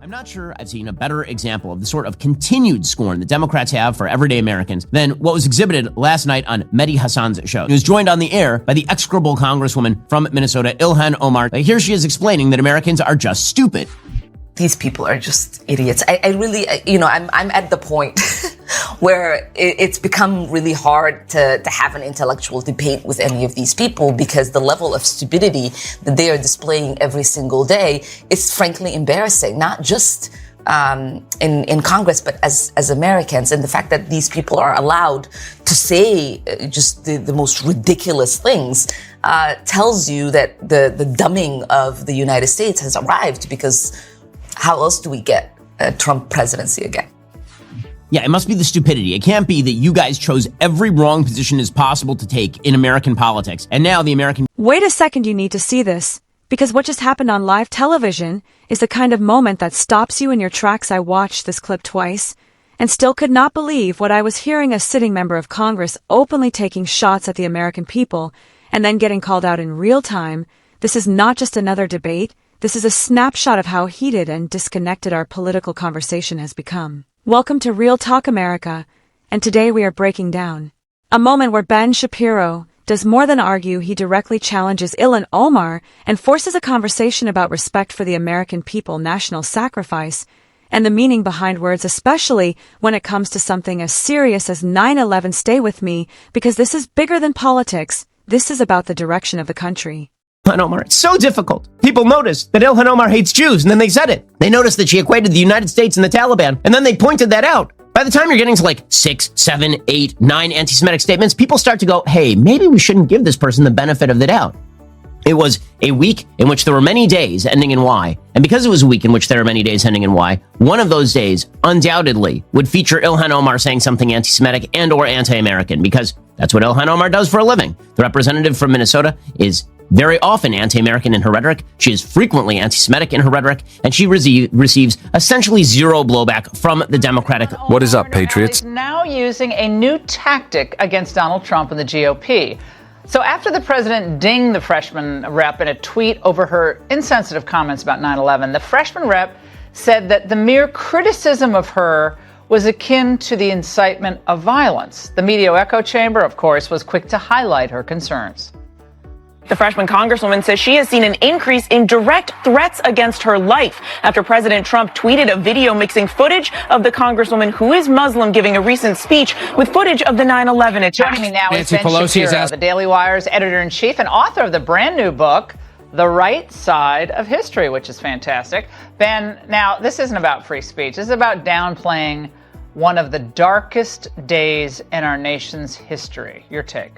I'm not sure I've seen a better example of the sort of continued scorn the Democrats have for everyday Americans than what was exhibited last night on Mehdi Hasan's show. He was joined on the air by the execrable congresswoman from Minnesota, Ilhan Omar. Here she is explaining that Americans are just stupid. These people are just idiots. I really, I'm at the point where it's become really hard to have an intellectual debate with any of these people because the level of stupidity that they are displaying every single day is frankly embarrassing, not just in Congress, but as Americans. And the fact that these people are allowed to say just the most ridiculous things tells you that the dumbing of the United States has arrived, because how else do we get a Trump presidency again? Yeah, it must be the stupidity. It can't be that you guys chose every wrong position as possible to take in American politics, and now the American... Wait a second, you need to see this, because what just happened on live television is the kind of moment that stops you in your tracks. I watched this clip twice and still could not believe what I was hearing: a sitting member of Congress openly taking shots at the American people and then getting called out in real time. This is not just another debate. This is a snapshot of how heated and disconnected our political conversation has become. Welcome to Real Talk America, and today we are breaking down a moment where Ben Shapiro does more than argue. He directly challenges Ilhan Omar and forces a conversation about respect for the American people, national sacrifice, and the meaning behind words, especially when it comes to something as serious as 9/11. Stay with me, because this is bigger than politics. This is about the direction of the country. Ilhan Omar. It's so difficult. People noticed that Ilhan Omar hates Jews, and then they said it. They noticed that she equated the United States and the Taliban, and then they pointed that out. By the time you're getting to like 6, 7, 8, 9 anti-Semitic statements, people start to go, hey, maybe we shouldn't give this person the benefit of the doubt. It was a week in which there were many days ending in Y, and because it was a week in which there were many days ending in Y, one of those days undoubtedly would feature Ilhan Omar saying something anti-Semitic and or anti-American, because that's what Ilhan Omar does for a living. The representative from Minnesota is very often anti-American in her rhetoric. She is frequently anti-Semitic in her rhetoric, and she receives essentially zero blowback from the Democratic. What is up, Patriots? Now using a new tactic against Donald Trump and the GOP. So after the president dinged the freshman rep in a tweet over her insensitive comments about 9/11, the freshman rep said that the mere criticism of her was akin to the incitement of violence. The media echo chamber, of course, was quick to highlight her concerns. The freshman congresswoman says she has seen an increase in direct threats against her life after President Trump tweeted a video mixing footage of the congresswoman, who is Muslim, giving a recent speech with footage of the 9/11 attacks. Joining me now is Ben Shapiro, the Daily Wire's editor-in-chief and author of the brand new book, The Right Side of History, which is fantastic. Ben, now, this isn't about free speech. This is about downplaying one of the darkest days in our nation's history. Your take?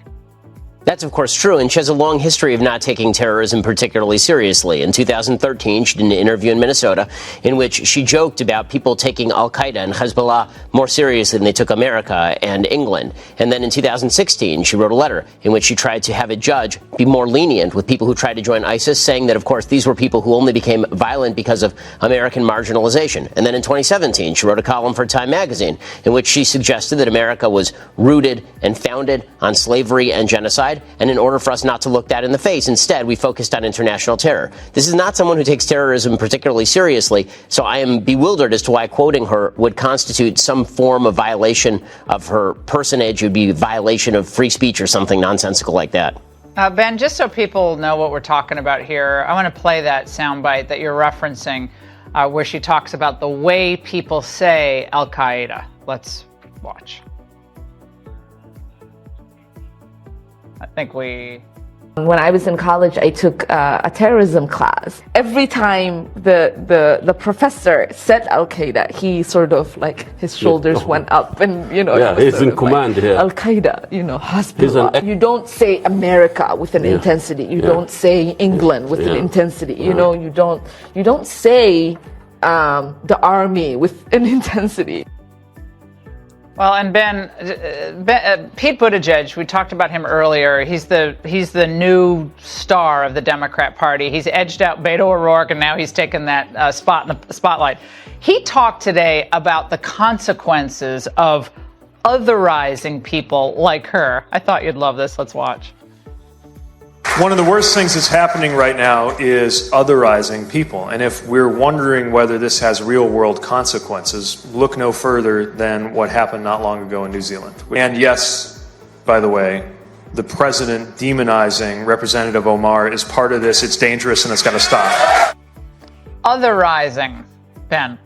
That's, of course, true, and she has a long history of not taking terrorism particularly seriously. In 2013, she did an interview in Minnesota in which she joked about people taking al-Qaeda and Hezbollah more seriously than they took America and England. And then in 2016, she wrote a letter in which she tried to have a judge be more lenient with people who tried to join ISIS, saying that, of course, these were people who only became violent because of American marginalization. And then in 2017, she wrote a column for Time magazine in which she suggested that America was rooted and founded on slavery and genocide. And in order for us not to look that in the face, instead, we focused on international terror. This is not someone who takes terrorism particularly seriously, so I am bewildered as to why quoting her would constitute some form of violation of her personage. It would be a violation of free speech or something nonsensical like that. Ben, just so people know what we're talking about here, I want to play that soundbite that you're referencing where she talks about the way people say al-Qaeda. Let's watch. I think When I was in college, I took a terrorism class. Every time the professor said Al-Qaeda, he sort of like his shoulders went up, and he's in command here. Al-Qaeda, Hezbollah. You don't say America with an intensity. You don't say England with an intensity. You don't say the army with an intensity. Well, and Ben, Pete Buttigieg, we talked about him earlier. He's the new star of the Democrat Party. He's edged out Beto O'Rourke, and now he's taken that spot in the spotlight. He talked today about the consequences of otherizing people like her. I thought you'd love this. Let's watch. One of the worst things that's happening right now is otherizing people. And if we're wondering whether this has real-world consequences, look no further than what happened not long ago in New Zealand. And yes, by the way, the president demonizing Representative Omar is part of this. It's dangerous and it's got to stop. Otherizing, Ben.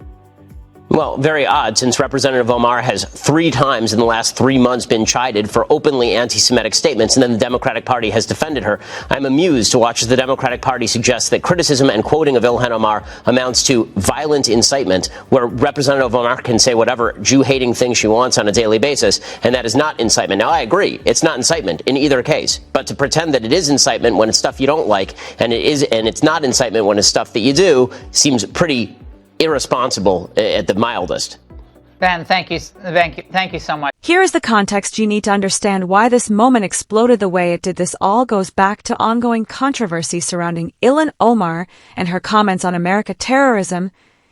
Well, very odd, since Representative Omar has 3 times in the last 3 months been chided for openly anti-Semitic statements, and then the Democratic Party has defended her. I'm amused to watch as the Democratic Party suggests that criticism and quoting of Ilhan Omar amounts to violent incitement, where Representative Omar can say whatever Jew-hating thing she wants on a daily basis, and that is not incitement. Now, I agree, it's not incitement in either case, but to pretend that it is incitement when it's stuff you don't like, and it's not incitement when it's stuff that you do, seems pretty irresponsible at the mildest. Ben, thank you so much. Here is the context you need to understand why this moment exploded the way it did. This all goes back to ongoing controversy surrounding Ilhan Omar and her comments on America terrorism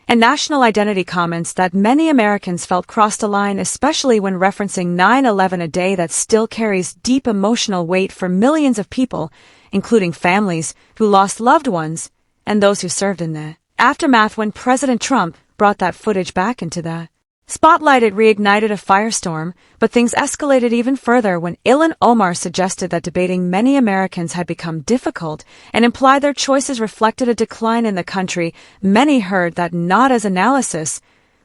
and national identity comments that many Americans felt crossed a line, especially when referencing 9/11, a day that still carries deep emotional weight for millions of people, including families who lost loved ones and those who served in the aftermath. When President Trump brought that footage back into the spotlight, it reignited a firestorm, but things escalated even further when Ilhan Omar suggested that debating many Americans had become difficult and implied their choices reflected a decline in the country. Many heard that not as analysis,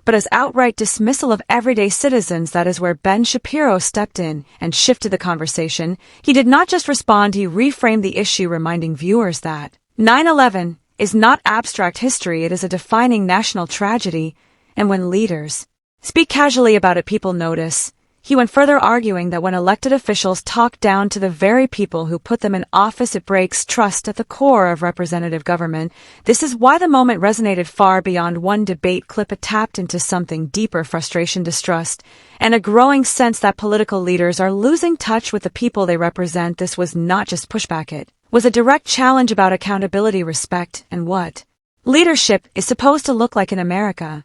but as outright dismissal of everyday citizens. That is where Ben Shapiro stepped in and shifted the conversation. He did not just respond, he reframed the issue, reminding viewers that 9/11 is not abstract history, it is a defining national tragedy, and when leaders speak casually about it, people notice. He went further, arguing that when elected officials talk down to the very people who put them in office, it breaks trust at the core of representative government. This is why the moment resonated far beyond one debate clip. It tapped into something deeper: frustration, distrust, and a growing sense that political leaders are losing touch with the people they represent. This was not just pushback, it was a direct challenge about accountability, respect, and what leadership is supposed to look like in America.